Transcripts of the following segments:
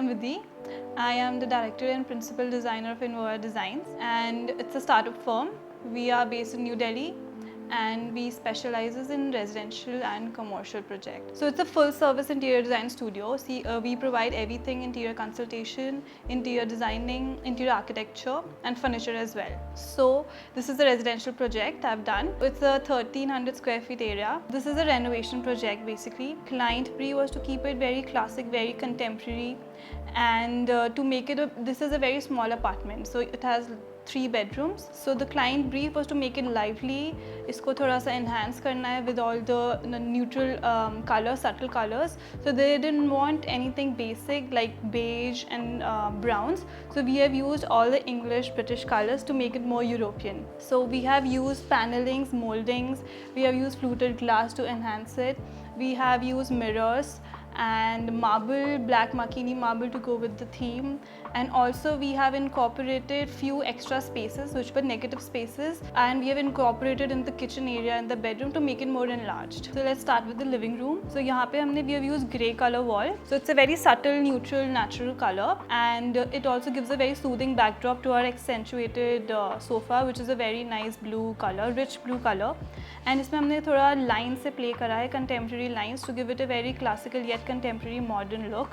am Vidhi. I am the director and principal designer of Invora Designs, and it's a startup firm. We are based in New Delhi, and we specializes in residential and commercial projects. So it's a full service interior design studio. We provide everything: interior consultation, interior designing, interior architecture, and furniture as well. So this is a residential project I've done. It's a 1300 square feet area. This is a renovation project basically. Client brief was to keep it very classic, very contemporary, and to make it this is a very small apartment, so it has 3 bedrooms. So the client brief was to make it lively, इसको थोड़ा सा enhance करना है with all the neutral colors, subtle colors. So they didn't want anything basic like beige and browns. So we have used all the English British colors to make it more European. So we have used panelings, moldings, we have used fluted glass to enhance it. We have used mirrors and marble, black Makini marble to go with the theme, and also we have incorporated few extra spaces which were negative spaces, and we have incorporated in the kitchen area and the bedroom to make it more enlarged. So let's start with the living room. So यहाँ पे we have used grey color wall. So it's a very subtle, neutral, natural color, and it also gives a very soothing backdrop to our accentuated sofa, which is a very nice blue color, rich blue color. And इसमें हमने थोड़ा line से play करा है, contemporary lines, to give it a very classical yet contemporary modern look.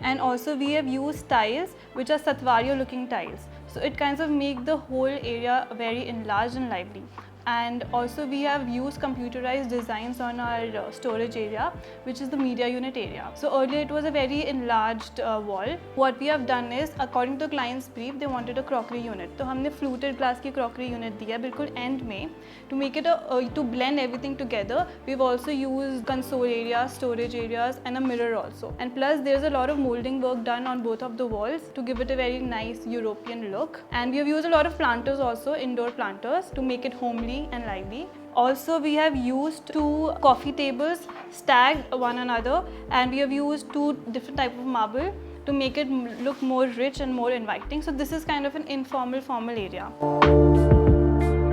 And also we have used tiles which are Satvario looking tiles, so it kind of make the whole area very enlarged and lively. And also we have used computerized designs on our storage area, which is the media unit area. So earlier it was a very enlarged wall. What we have done is, according to the client's brief, they wanted a crockery unit. So हमने fluted glass की crockery unit दिया बिल्कुल end में. To make it to blend everything together, we've also used console areas, storage areas, and a mirror also. And plus there's a lot of molding work done on both of the walls to give it a very nice European look. And we have used a lot of planters also, indoor planters, to make it homely and lively. Also we have used 2 coffee tables stacked one another, and we have used 2 different types of marble to make it look more rich and more inviting. So this is kind of an informal formal area.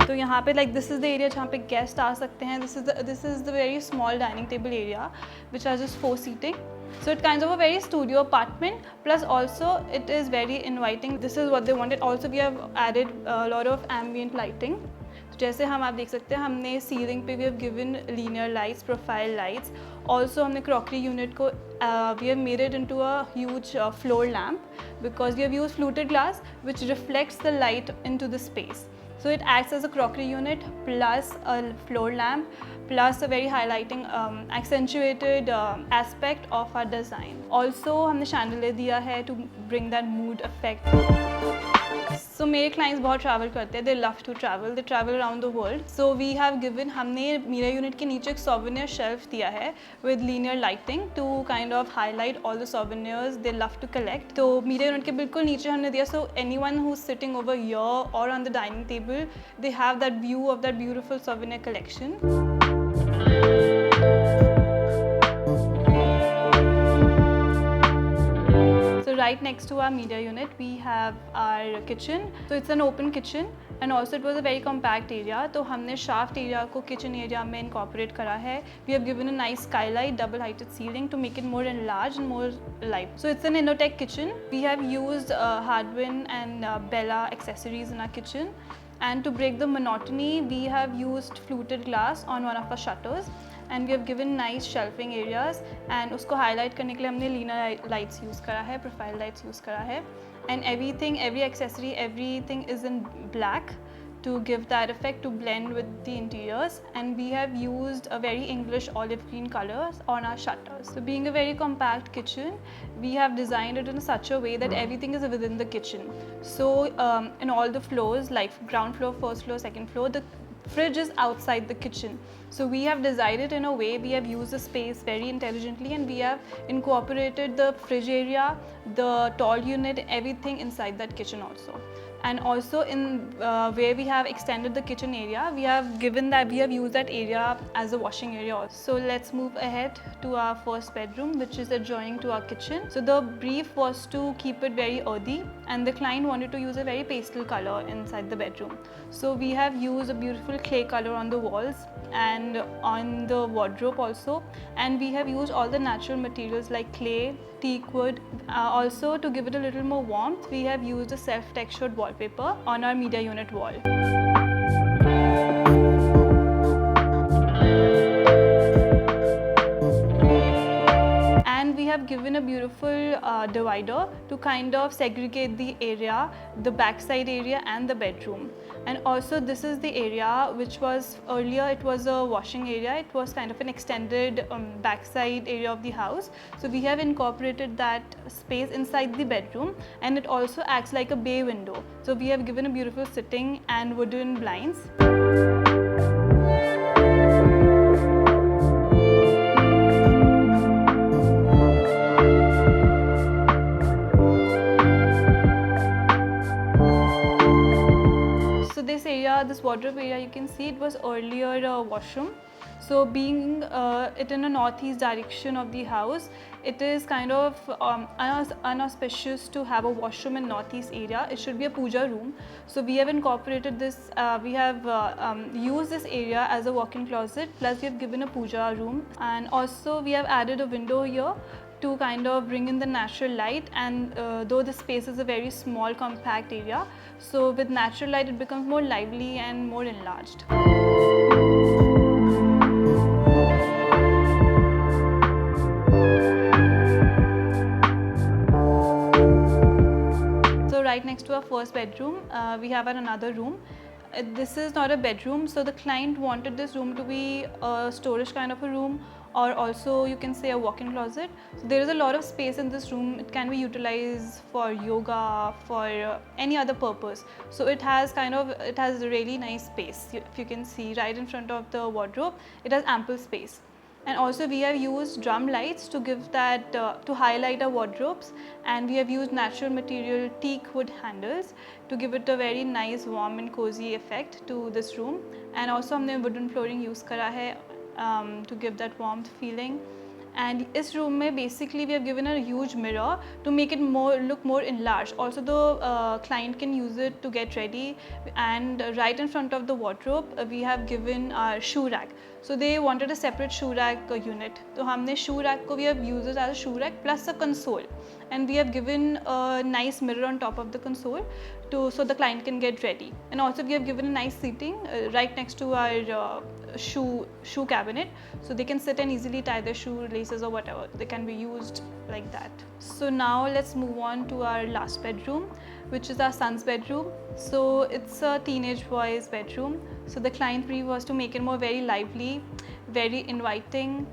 तो यहाँ पे like this is the area जहाँ पे guest आ सकते हैं. This is the very small dining table area which are just 4 seating. So it kinds of a very studio apartment, plus also it is very inviting. This is what they wanted. Also we have added a lot of ambient lighting. जैसे हम आप देख सकते हैं, हमने ceiling पे we have given linear lights, profile lights. Also हमने crockery unit को we have made it into a huge floor lamp, because we have used fluted glass which reflects the light into the space. So it acts as a crockery unit plus a floor lamp plus a very highlighting accentuated aspect of our design. Also हमने chandelier दिया है to bring that mood effect. So मेरे clients बहुत travel करते हैं, they love to travel, they travel around the world. So we have given, हमने मेरा unit के नीचे एक souvenir shelf दिया है with linear lighting to kind of highlight all the souvenirs they love to collect. तो मेरे unit के बिल्कुल नीचे हमने दिया, so anyone who's sitting over here or on the dining table, they have that view of that beautiful souvenir collection. Right next to our media unit we have our kitchen. So it's an open kitchen, and also it was a very compact area. तो हमने shaft area को kitchen area में incorporate करा है. We have given a nice skylight, double heighted ceiling to make it more enlarged and more live. So it's an Innotech kitchen. We have used Hardwin and Bella accessories in our kitchen. And to break the monotony, we have used fluted glass on one of our shutters, and we have given nice shelving areas, and उसको highlight करने के लिए हमने linear lights use करा है, profile lights use करा है, and everything, every accessory, everything is in black to give that effect, to blend with the interiors. And we have used a very English olive green colors on our shutters. So being a very compact kitchen, we have designed it in such a way that everything is within the kitchen. So in all the floors, like ground floor, first floor, second floor, the fridge is outside the kitchen. So we have designed it in a way, we have used the space very intelligently, and we have incorporated the fridge area, the tall unit, everything inside that kitchen also. And also in where we have extended the kitchen area, we have used that area as a washing area also. So let's move ahead to our first bedroom, which is adjoining to our kitchen. So the brief was to keep it very earthy, and the client wanted to use a very pastel color inside the bedroom. So we have used a beautiful clay color on the walls and on the wardrobe also, and we have used all the natural materials like clay, teak wood. Also, to give it a little more warmth, we have used a self-textured wallpaper on our media unit wall. And we have given a beautiful divider to kind of segregate the area, the backside area and the bedroom. And also this is the area which was earlier, it was a washing area. It was kind of an extended backside area of the house. So we have incorporated that space inside the bedroom, and it also acts like a bay window. So we have given a beautiful sitting and wooden blinds. This wardrobe area, you can see it was earlier a washroom. So being it in a northeast direction of the house, it is kind of unauspicious to have a washroom in northeast area. It should be a puja room. So we have incorporated this, we have used this area as a walk-in closet, plus we have given a puja room, and also we have added a window here to kind of bring in the natural light. And though the space is a very small compact area, so with natural light it becomes more lively and more enlarged. So right next to our first bedroom, we have another room. This is not a bedroom, so the client wanted this room to be a storage kind of a room, or also you can say a walk-in closet. So there is a lot of space in this room. It can be utilized for yoga, for any other purpose. So it has a really nice space. If you can see right in front of the wardrobe, it has ample space. And also we have used drum lights to give that, to highlight our wardrobes, and we have used natural material teak wood handles to give it a very nice warm and cozy effect to this room. And also हमने wooden flooring use करा है to give that warmth feeling. And इस room में basically we have given a huge mirror to make it look more enlarged. Also the client can use it to get ready, and right in front of the wardrobe we have given our shoe rack. So they wanted a separate shoe rack unit. So हमने shoe rack को we have used it as a shoe rack plus a console, and we have given a nice mirror on top of the console so the client can get ready. And also we have given a nice seating right next to our shoe cabinet, so they can sit and easily tie their shoelaces or whatever. They can be used like that. So now let's move on to our last bedroom, which is our son's bedroom. So it's a teenage boy's bedroom. So the client brief was to make it more very lively, very inviting,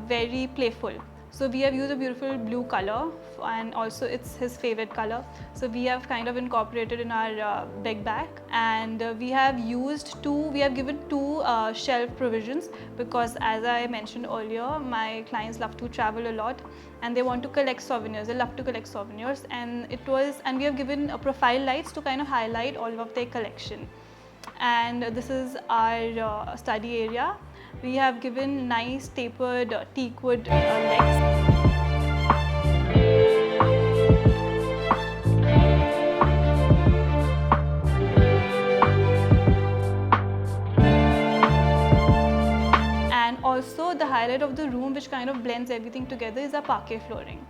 very playful. So we have used a beautiful blue color, and also it's his favorite color. So we have kind of incorporated in our bed back, and we have given two shelf provisions, because as I mentioned earlier, my clients love to travel a lot and they want to collect souvenirs. They love to collect souvenirs, and we have given profile lights to kind of highlight all of their collection. And this is our study area. We have given nice tapered teak wood legs. And also the highlight of the room, which kind of blends everything together, is our parquet flooring.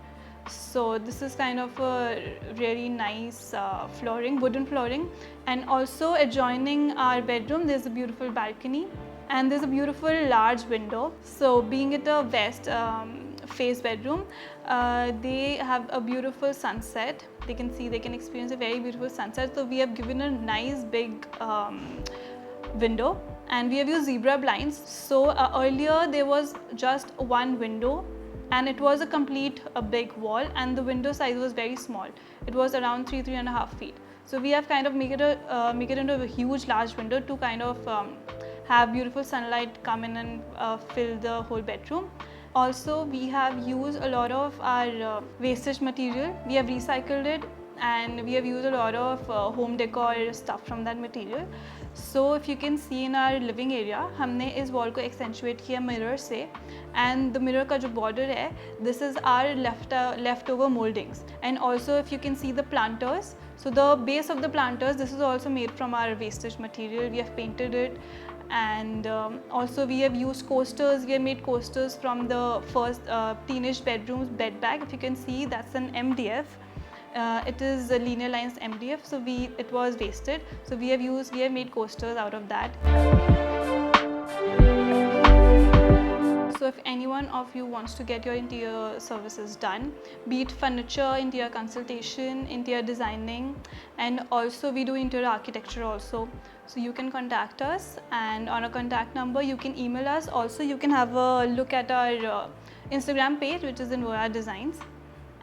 So this is kind of a really nice flooring, wooden flooring. And also adjoining our bedroom, there's a beautiful balcony. And there's a beautiful large window. So being it a west face bedroom, they have a beautiful sunset. They can experience a very beautiful sunset. So we have given a nice big window, and we have used zebra blinds. So earlier there was just one window, and it was a big wall, and the window size was very small. It was around 3.5 feet. So we have kind of make it into a huge large window to kind of have beautiful sunlight come in and fill the whole bedroom. Also, we have used a lot of our wastage material. We have recycled it and we have used a lot of home decor stuff from that material. So if you can see in our living area, हमने इस wall को accentuate किया mirror से, and the mirror का जो border है, this is our leftover moldings. And also if you can see the planters, so the base of the planters, this is also made from our wastage material. We have painted it, and also we have used coasters. We have made coasters from the first teenage bedroom's bed bag. If you can see, that's an MDF. It is a linear lines MDF, so it was wasted. So we have made coasters out of that. So if anyone of you wants to get your interior services done, be it furniture, interior consultation, interior designing, and also we do interior architecture also. So you can contact us, and on a contact number you can email us. Also you can have a look at our Instagram page, which is Envoya Designs,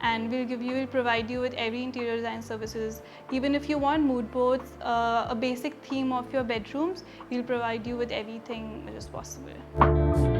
and we'll provide you with every interior design services. Even if you want mood boards, a basic theme of your bedrooms, we'll provide you with everything which is possible.